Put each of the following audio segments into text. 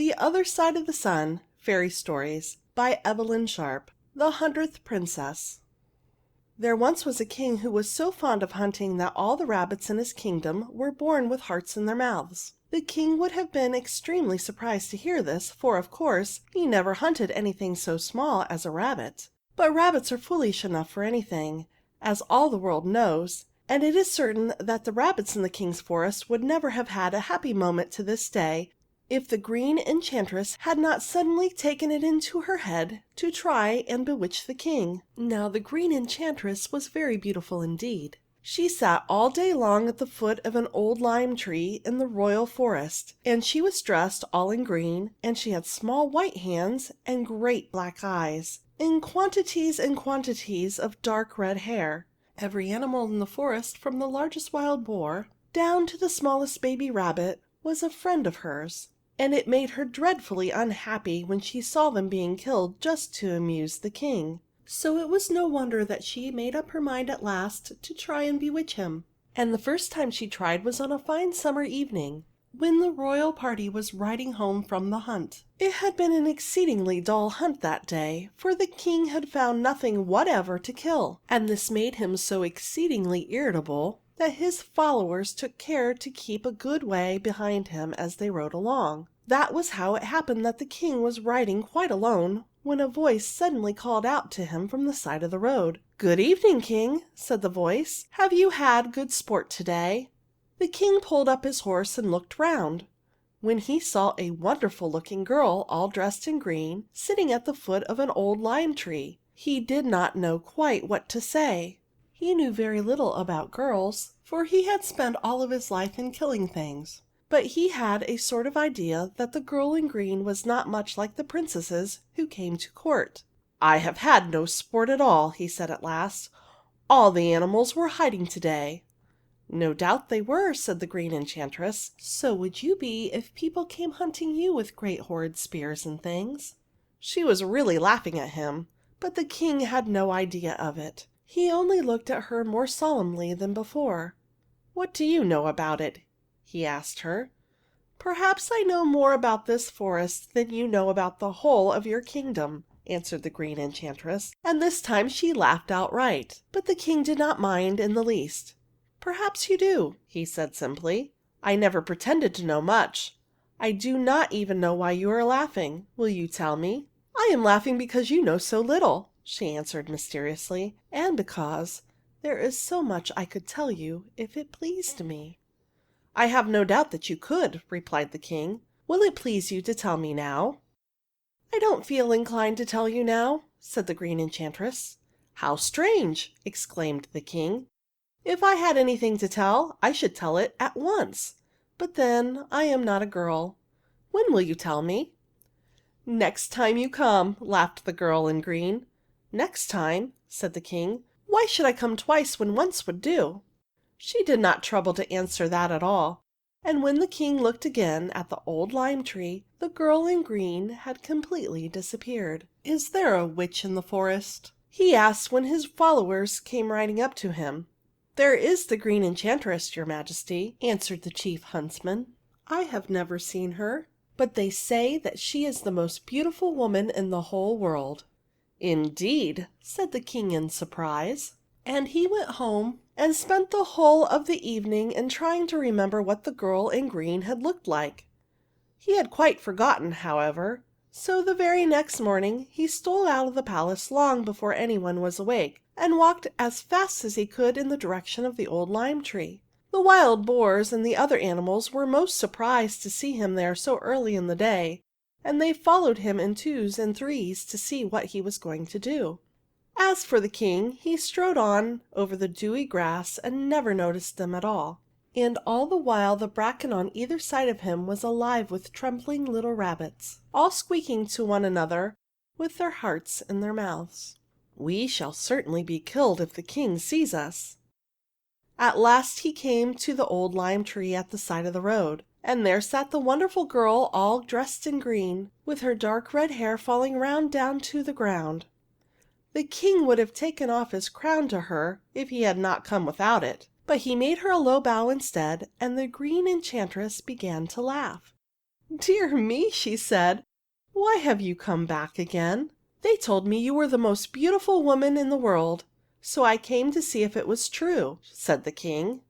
The Other Side of the Sun Fairy Stories by Evelyn Sharp. The 100th Princess. There once was a king who was so fond of hunting that all the rabbits in his kingdom were born with hearts in their mouths. The king would have been extremely surprised to hear this, for of course he never hunted anything so small as a rabbit. But rabbits are foolish enough for anything, as all the world knows, and it is certain that the rabbits in the king's forest would never have had a happy moment to this day if the Green Enchantress had not suddenly taken it into her head to try and bewitch the king. Now the Green Enchantress was very beautiful indeed. She sat all day long at the foot of an old lime tree in the royal forest, and she was dressed all in green, and she had small white hands and great black eyes, and quantities of dark red hair. Every animal in the forest, from the largest wild boar down to the smallest baby rabbit, was a friend of hers, and it made her dreadfully unhappy when she saw them being killed just to amuse the king. So it was no wonder that she made up her mind at last to try and bewitch him. And the first time she tried was on a fine summer evening, when the royal party was riding home from the hunt. It had been an exceedingly dull hunt that day, for the king had found nothing whatever to kill, and this made him so exceedingly irritable that his followers took care to keep a good way behind him as they rode along. That was how it happened that the king was riding quite alone when a voice suddenly called out to him from the side of the road. "Good evening, King," said the voice. "Have you had good sport today?" The king pulled up his horse and looked round, when he saw a wonderful-looking girl all dressed in green, sitting at the foot of an old lime tree. He did not know quite what to say. He knew very little about girls, for he had spent all of his life in killing things. But he had a sort of idea that the girl in green was not much like the princesses who came to court. "I have had no sport at all," he said at last. "All the animals were hiding today." "No doubt they were," said the Green Enchantress. "So would you be if people came hunting you with great horrid spears and things." She was really laughing at him, but the king had no idea of it. He only looked at her more solemnly than before. "What do you know about it?" he asked her. "Perhaps I know more about this forest than you know about the whole of your kingdom," answered the Green Enchantress, and this time she laughed outright. But the king did not mind in the least. "Perhaps you do," he said simply. "I never pretended to know much. I do not even know why you are laughing. Will you tell me?" "I am laughing because you know so little," she answered mysteriously, "and because there is so much I could tell you if it pleased me." "I have no doubt that you could," replied the king. "Will it please you to tell me now?" "I don't feel inclined to tell you now," said the Green Enchantress. "How strange!" exclaimed the king. "If I had anything to tell, I should tell it at once. But then I am not a girl. When will you tell me?" "Next time you come," laughed the girl in green. "Next time?" said the king. "Why should I come twice when once would do?" She did not trouble to answer that at all, and when the king looked again at the old lime tree, the girl in green had completely disappeared. "Is there a witch in the forest?" he asked when his followers came riding up to him. "There is the Green Enchantress, your Majesty," answered the chief huntsman. "I have never seen her, but they say that she is the most beautiful woman in the whole world." "Indeed!" said the king in surprise. And he went home and spent the whole of the evening in trying to remember what the girl in green had looked like. He had quite forgotten, however, so the very next morning he stole out of the palace long before anyone was awake, and walked as fast as he could in the direction of the old lime tree. The wild boars and the other animals were most surprised to see him there so early in the day, and they followed him in twos and threes to see what he was going to do. As for the king, he strode on over the dewy grass and never noticed them at all. And all the while the bracken on either side of him was alive with trembling little rabbits, all squeaking to one another with their hearts in their mouths. "We shall certainly be killed if the king sees us." At last he came to the old lime tree at the side of the road, and there sat the wonderful girl all dressed in green, with her dark red hair falling round down to the ground. The king would have taken off his crown to her if he had not come without it, but he made her a low bow instead, and the Green Enchantress began to laugh. "Dear me," she said, "why have you come back again? They told me you were the most beautiful woman in the world, so I came to see if it was true," said the king.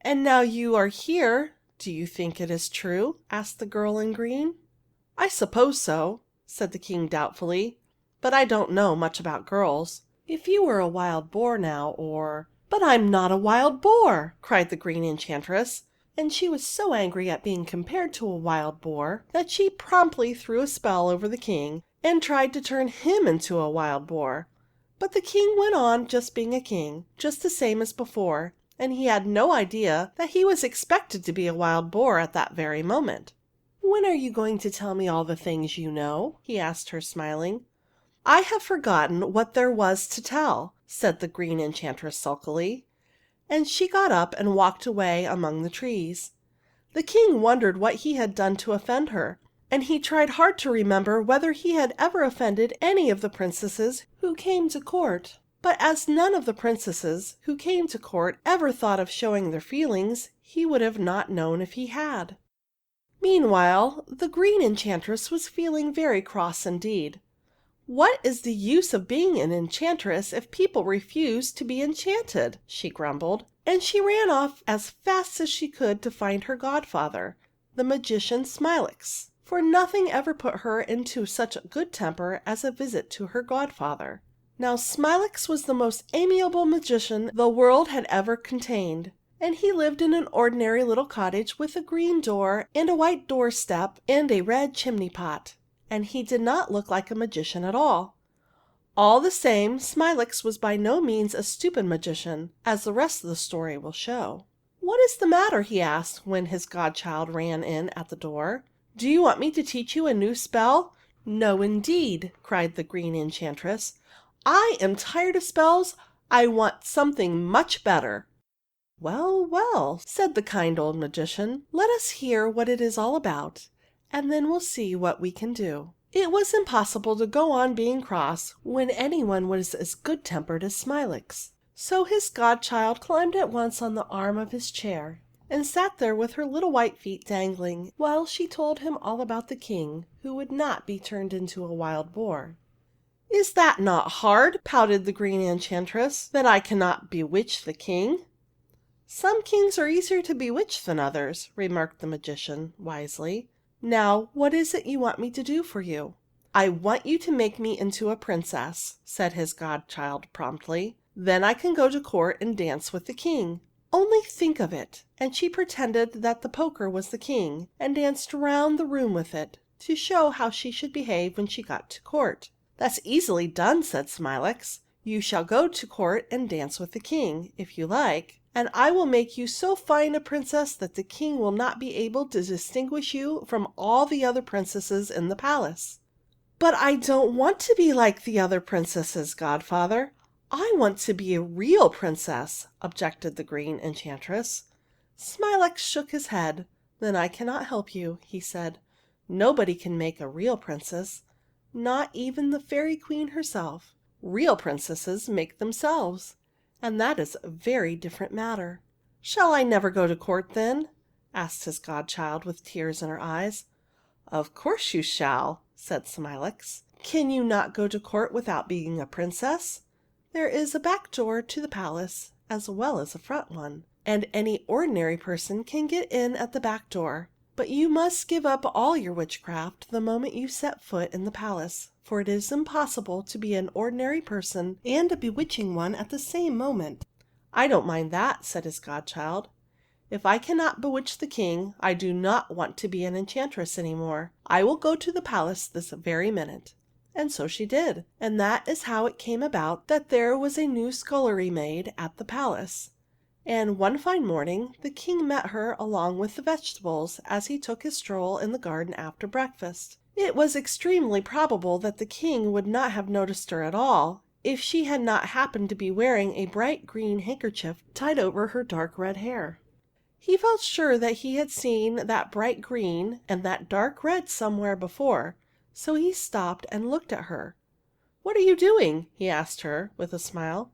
"And now you are here, do you think it is true?" asked the girl in green. "I suppose so," said the king doubtfully, "but I don't know much about girls. If you were a wild boar now, or—" "But I'm not a wild boar!" cried the Green Enchantress, and she was so angry at being compared to a wild boar that she promptly threw a spell over the king and tried to turn him into a wild boar. But the king went on being a king, just the same as before, and he had no idea that he was expected to be a wild boar at that very moment. "When are you going to tell me all the things you know?" he asked her, smiling. "I have forgotten what there was to tell," said the Green Enchantress sulkily, and she got up and walked away among the trees. The king wondered what he had done to offend her, and he tried hard to remember whether he had ever offended any of the princesses who came to court. But as none of the princesses who came to court ever thought of showing their feelings, he would not have known if he had. Meanwhile, the Green Enchantress was feeling very cross indeed. "What is the use of being an enchantress if people refuse to be enchanted?" she grumbled, and she ran off as fast as she could to find her godfather, the magician Smilax, for nothing ever put her into such a good temper as a visit to her godfather. Now Smilax was the most amiable magician the world had ever contained, and he lived in an ordinary little cottage with a green door and a white doorstep and a red chimney pot, and he did not look like a magician at all. All the same, Smilax was by no means a stupid magician, as the rest of the story will show. "What is the matter?" he asked when his godchild ran in at the door. "Do you want me to teach you a new spell?" "No, indeed!" cried the Green Enchantress. "I am tired of spells. I want something much better." "Well, well," said the kind old magician, "let us hear what it is all about, and then we'll see what we can do." It was impossible to go on being cross when any one was as good-tempered as Smilax. So his godchild climbed at once on the arm of his chair and sat there with her little white feet dangling, while she told him all about the king who would not be turned into a wild boar. "Is that not hard?" pouted the Green Enchantress. "That I cannot bewitch the king?" "Some kings are easier to bewitch than others," remarked the magician wisely. "Now, what is it you want me to do for you?" "I want you to make me into a princess," said his godchild promptly. "Then I can go to court and dance with the king. Only think of it!" And she pretended that the poker was the king and danced round the room with it, to show how she should behave when she got to court. "That's easily done," said Smilax. "You shall go to court and dance with the king, if you like, and I will make you so fine a princess that the king will not be able to distinguish you from all the other princesses in the palace." "But I don't want to be like the other princesses, godfather. I want to be a real princess," objected the Green Enchantress. Smilax shook his head. "Then I cannot help you," he said. "Nobody can make a real princess, not even the fairy queen herself. Real princesses make themselves, and that is a very different matter." "Shall I never go to court, then?" asked his godchild with tears in her eyes. "Of course you shall," said Smilax. "Can you not go to court without being a princess? There is a back door to the palace as well as a front one, and any ordinary person can get in at the back door. But you must give up all your witchcraft the moment you set foot in the palace, for it is impossible to be an ordinary person and a bewitching one at the same moment." "I don't mind that," said his godchild. "If I cannot bewitch the king, I do not want to be an enchantress any more. I will go to the palace this very minute." And so she did. And that is how it came about that there was a new scullery maid at the palace. And one fine morning the king met her along with the vegetables as he took his stroll in the garden after breakfast. It was extremely probable that the king would not have noticed her at all if she had not happened to be wearing a bright green handkerchief tied over her dark red hair. He felt sure that he had seen that bright green and that dark red somewhere before, so he stopped and looked at her. "What are you doing?" he asked her, with a smile.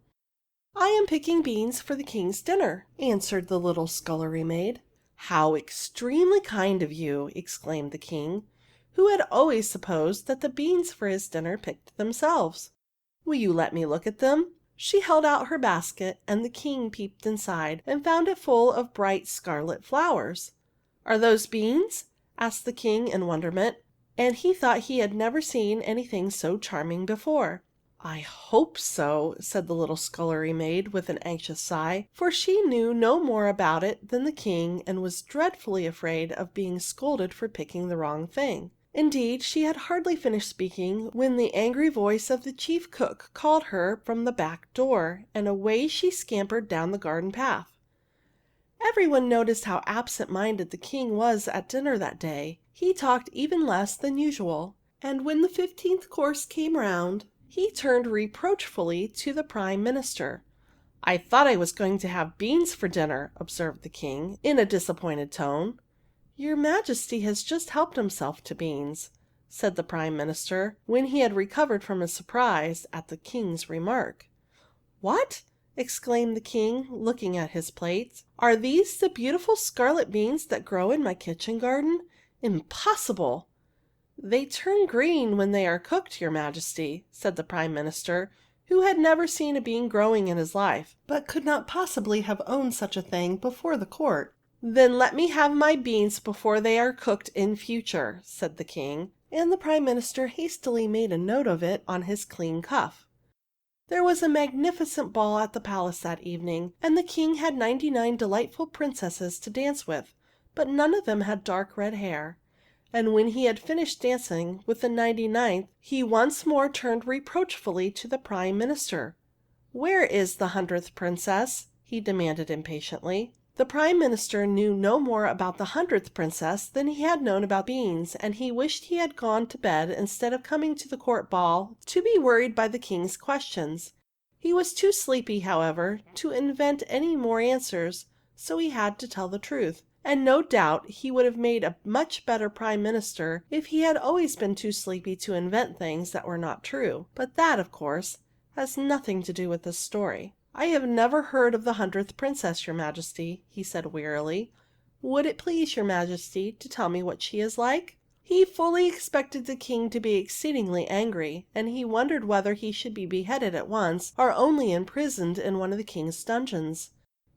"I am picking beans for the king's dinner," answered the little scullery maid. "How extremely kind of you!" exclaimed the king, who had always supposed that the beans for his dinner picked themselves. "Will you let me look at them?" She held out her basket, and the king peeped inside and found it full of bright scarlet flowers. "Are those beans?" asked the king in wonderment, and he thought he had never seen anything so charming before. "I hope so," said the little scullery maid with an anxious sigh, for she knew no more about it than the king and was dreadfully afraid of being scolded for picking the wrong thing. Indeed, she had hardly finished speaking when the angry voice of the chief cook called her from the back door, and away she scampered down the garden path. Everyone noticed how absent-minded the king was at dinner that day. He talked even less than usual, and when the 15th course came round, he turned reproachfully to the prime minister. "I thought I was going to have beans for dinner," observed the king, in a disappointed tone. "Your Majesty has just helped himself to beans," said the prime minister, when he had recovered from his surprise at the king's remark. "What?" exclaimed the king, looking at his plate. "Are these the beautiful scarlet beans that grow in my kitchen garden? Impossible!" "They turn green when they are cooked, your Majesty," said the prime minister, who had never seen a bean growing in his life, but could not possibly have owned such a thing before the court. "Then let me have my beans before they are cooked in future," said the king, and the prime minister hastily made a note of it on his clean cuff. There was a magnificent ball at the palace that evening, and the king had 99 delightful princesses to dance with, but none of them had dark red hair. And when he had finished dancing with the 99th, he once more turned reproachfully to the prime minister. "Where is the 100th princess?" he demanded impatiently. The prime minister knew no more about the 100th princess than he had known about beans, and he wished he had gone to bed instead of coming to the court ball to be worried by the king's questions. He was too sleepy, however, to invent any more answers, so he had to tell the truth. And no doubt he would have made a much better prime minister if he had always been too sleepy to invent things that were not true. But that, of course, has nothing to do with this story. "I have never heard of the 100th princess, your Majesty," he said wearily. "Would it please your Majesty to tell me what she is like?" He fully expected the king to be exceedingly angry, and he wondered whether he should be beheaded at once or only imprisoned in one of the king's dungeons.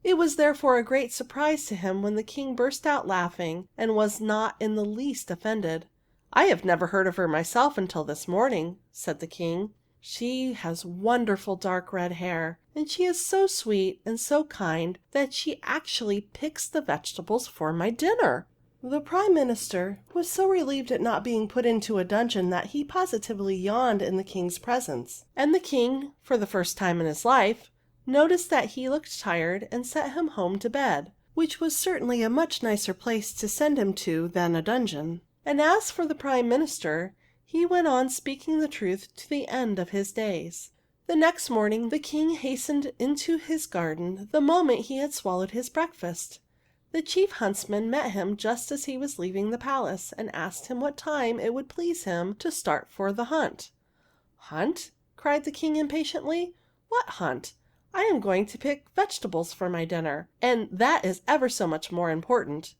It was therefore a great surprise to him when the king burst out laughing and was not in the least offended. "I have never heard of her myself until this morning," said the king. "She has wonderful dark red hair, and she is so sweet and so kind that she actually picks the vegetables for my dinner." The prime minister was so relieved at not being put into a dungeon that he positively yawned in the king's presence, and the king, for the first time in his life, noticed that he looked tired and sent him home to bed, which was certainly a much nicer place to send him to than a dungeon. And as for the prime minister, he went on speaking the truth to the end of his days. The next morning the king hastened into his garden the moment he had swallowed his breakfast. The chief huntsman met him just as he was leaving the palace, and asked him what time it would please him to start for the hunt. "Hunt?" cried the king impatiently. "What hunt? I am going to pick vegetables for my dinner, and that is ever so much more important."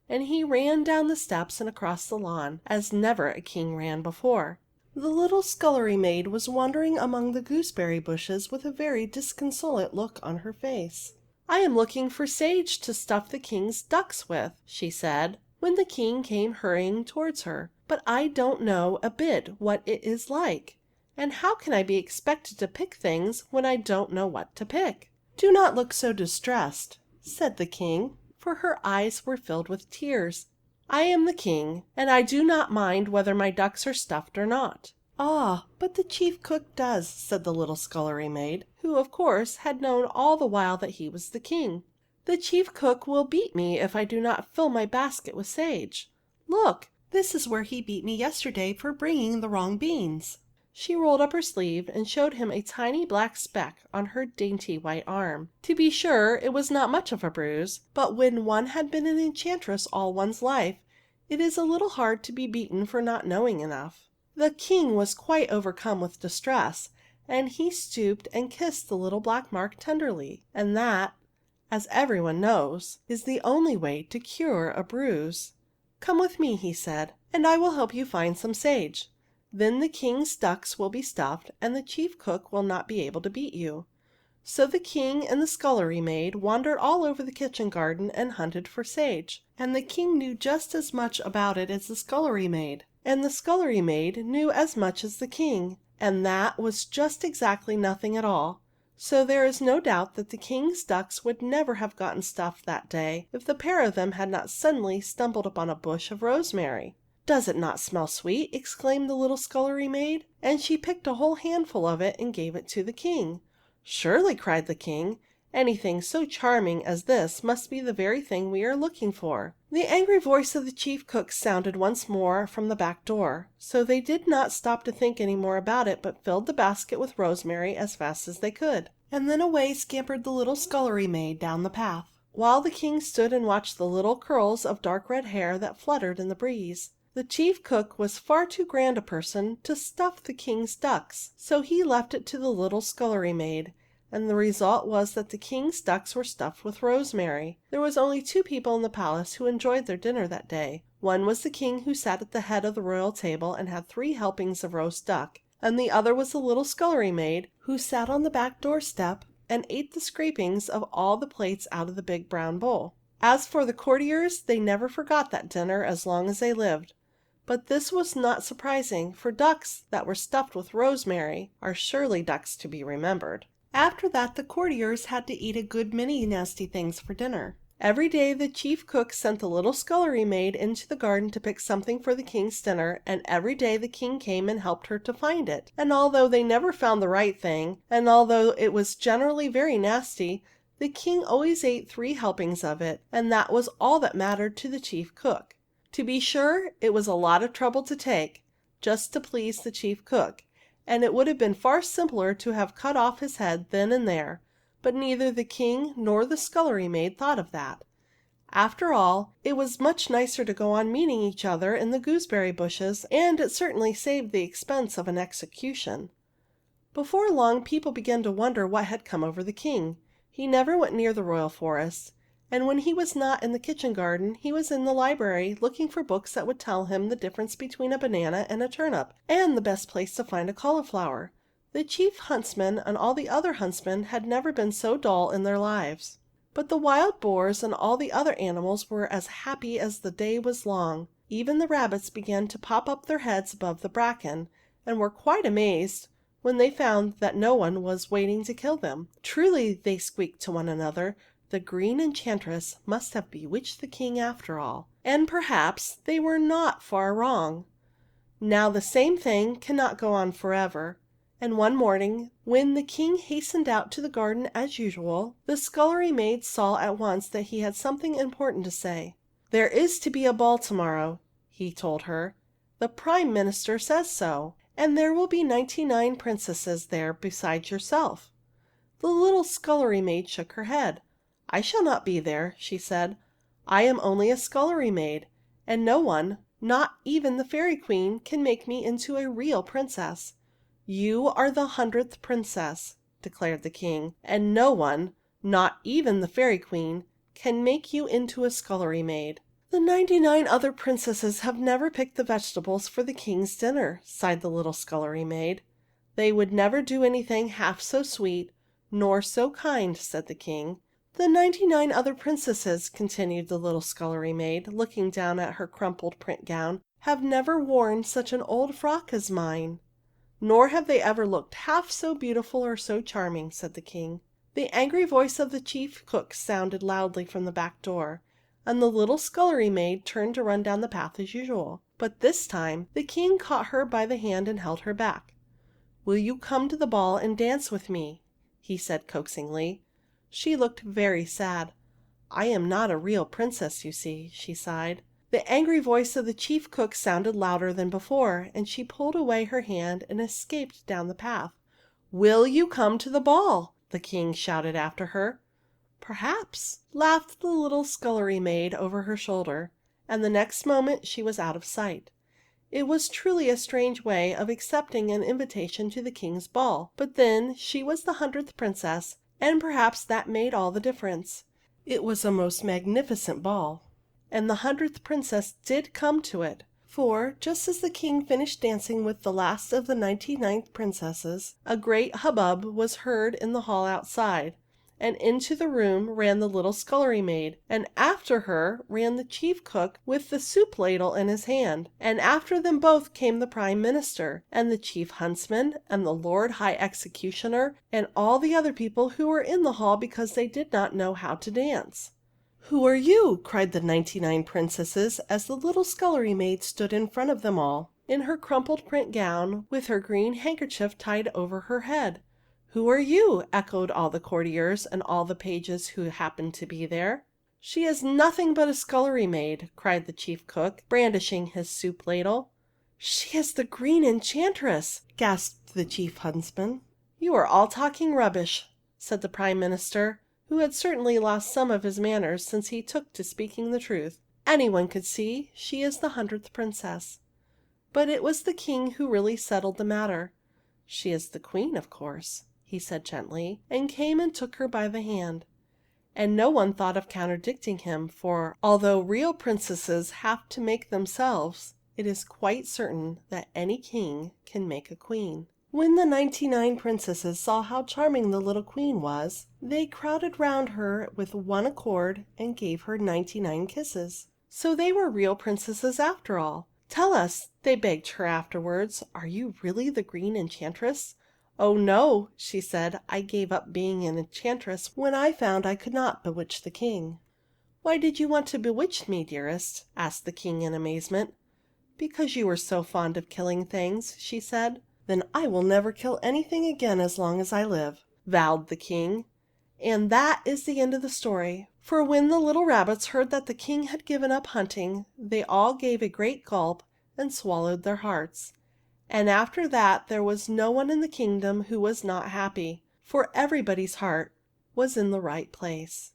And he ran down the steps and across the lawn, as never a king ran before. The little scullery maid was wandering among the gooseberry bushes with a very disconsolate look on her face. "I am looking for sage to stuff the king's ducks with," she said, when the king came hurrying towards her. "But I don't know a bit what it is like. And how can I be expected to pick things when I don't know what to pick?" "Do not look so distressed," said the king, for her eyes were filled with tears. "I am the king, and I do not mind whether my ducks are stuffed or not." "Ah, but the chief cook does," said the little scullery maid, who, of course, had known all the while that he was the king. "The chief cook will beat me if I do not fill my basket with sage. Look, this is where he beat me yesterday for bringing the wrong beans." She rolled up her sleeve and showed him a tiny black speck on her dainty white arm. To be sure, it was not much of a bruise, but when one has been an enchantress all one's life, it is a little hard to be beaten for not knowing enough. The king was quite overcome with distress, and he stooped and kissed the little black mark tenderly, and that, as everyone knows, is the only way to cure a bruise. "Come with me," he said, "and I will help you find some sage. Then the king's ducks will be stuffed, and the chief cook will not be able to beat you." So the king and the scullery maid wandered all over the kitchen garden and hunted for sage. And the king knew just as much about it as the scullery maid. And the scullery maid knew as much as the king. And that was just exactly nothing at all. So there is no doubt that the king's ducks would never have gotten stuffed that day if the pair of them had not suddenly stumbled upon a bush of rosemary. "Does it not smell sweet?" exclaimed the little scullery maid. And she picked a whole handful of it and gave it to the king. "Surely," cried the king, "anything so charming as this must be the very thing we are looking for." The angry voice of the chief cook sounded once more from the back door. So they did not stop to think any more about it, but filled the basket with rosemary as fast as they could. And then away scampered the little scullery maid down the path, while the king stood and watched the little curls of dark red hair that fluttered in the breeze. The chief cook was far too grand a person to stuff the king's ducks, so he left it to the little scullery maid, and the result was that the king's ducks were stuffed with rosemary. There were only two people in the palace who enjoyed their dinner that day. One was the king, who sat at the head of the royal table and had 3 helpings of roast duck, and the other was the little scullery maid, who sat on the back doorstep and ate the scrapings of all the plates out of the big brown bowl. As for the courtiers, they never forgot that dinner as long as they lived. But this was not surprising, for ducks that were stuffed with rosemary are surely ducks to be remembered. After that, the courtiers had to eat a good many nasty things for dinner. Every day the chief cook sent the little scullery maid into the garden to pick something for the king's dinner, and every day the king came and helped her to find it. And although they never found the right thing, and although it was generally very nasty, the king always ate 3 helpings of it, and that was all that mattered to the chief cook. To be sure, it was a lot of trouble to take, just to please the chief cook, and it would have been far simpler to have cut off his head then and there, but neither the king nor the scullery maid thought of that. After all, it was much nicer to go on meeting each other in the gooseberry bushes, and it certainly saved the expense of an execution. Before long, people began to wonder what had come over the king. He never went near the royal forest, and when he was not in the kitchen garden, he was in the library looking for books that would tell him the difference between a banana and a turnip, and the best place to find a cauliflower. The chief huntsman and all the other huntsmen had never been so dull in their lives. But the wild boars and all the other animals were as happy as the day was long. Even the rabbits began to pop up their heads above the bracken, and were quite amazed when they found that no one was waiting to kill them. "Truly," they squeaked to one another, "the Green Enchantress must have bewitched the king after all." And perhaps they were not far wrong. Now the same thing cannot go on forever. And one morning, when the king hastened out to the garden as usual, the scullery maid saw at once that he had something important to say. "There is to be a ball tomorrow," he told her. "The prime minister says so, and there will be 99 princesses there besides yourself." The little scullery maid shook her head. "I shall not be there," she said. "I am only a scullery maid, and no one, not even the fairy queen, can make me into a real princess." "You are the 100th princess," declared the king, "and no one, not even the fairy queen, can make you into a scullery maid." "The 99 other princesses have never picked the vegetables for the king's dinner," sighed the little scullery maid. "They would never do anything half so sweet nor so kind," said the king. "The 99 other princesses," continued the little scullery maid, looking down at her crumpled print gown, "have never worn such an old frock as mine." "Nor have they ever looked half so beautiful or so charming," said the king. The angry voice of the chief cook sounded loudly from the back door, and the little scullery maid turned to run down the path as usual. But this time the king caught her by the hand and held her back. "Will you come to the ball and dance with me?" he said coaxingly. She looked very sad. "I am not a real princess, you see," she sighed. The angry voice of the chief cook sounded louder than before, and she pulled away her hand and escaped down the path. "Will you come to the ball?" the king shouted after her. "Perhaps," laughed the little scullery maid over her shoulder, and the next moment she was out of sight. It was truly a strange way of accepting an invitation to the king's ball, but then she was the 100th princess, and perhaps that made all the difference. It was a most magnificent ball, and the 100th Princess did come to it. For, just as the King finished dancing with the last of the 99th Princesses, a great hubbub was heard in the hall outside, and into the room ran the little scullery maid, and after her ran the chief cook with the soup ladle in his hand, and after them both came the Prime Minister, and the chief huntsman, and the Lord High Executioner, and all the other people who were in the hall because they did not know how to dance. "Who are you?" cried the 99 Princesses as the little scullery maid stood in front of them all, in her crumpled print gown, with her green handkerchief tied over her head. "Who are you?" echoed all the courtiers and all the pages who happened to be there. "She is nothing but a scullery maid," cried the chief cook, brandishing his soup ladle. "She is the Green Enchantress!" gasped the chief huntsman. "You are all talking rubbish," said the Prime Minister, who had certainly lost some of his manners since he took to speaking the truth. "Anyone could see she is the 100th Princess." But it was the King who really settled the matter. "She is the Queen, of course," he said gently, and came and took her by the hand. And no one thought of contradicting him, for although real princesses have to make themselves, it is quite certain that any king can make a queen. When the 99 Princesses saw how charming the little Queen was, they crowded round her with one accord and gave her 99 kisses. So they were real princesses after all. "Tell us," they begged her afterwards, "are you really the Green Enchantress?" "Oh, no," she said. "I gave up being an enchantress when I found I could not bewitch the King." "Why did you want to bewitch me, dearest?" asked the King in amazement. "Because you were so fond of killing things," she said. "Then I will never kill anything again as long as I live," vowed the King. And that is the end of the story. For when the little rabbits heard that the King had given up hunting, they all gave a great gulp and swallowed their hearts. And after that there was no one in the kingdom who was not happy, for everybody's heart was in the right place.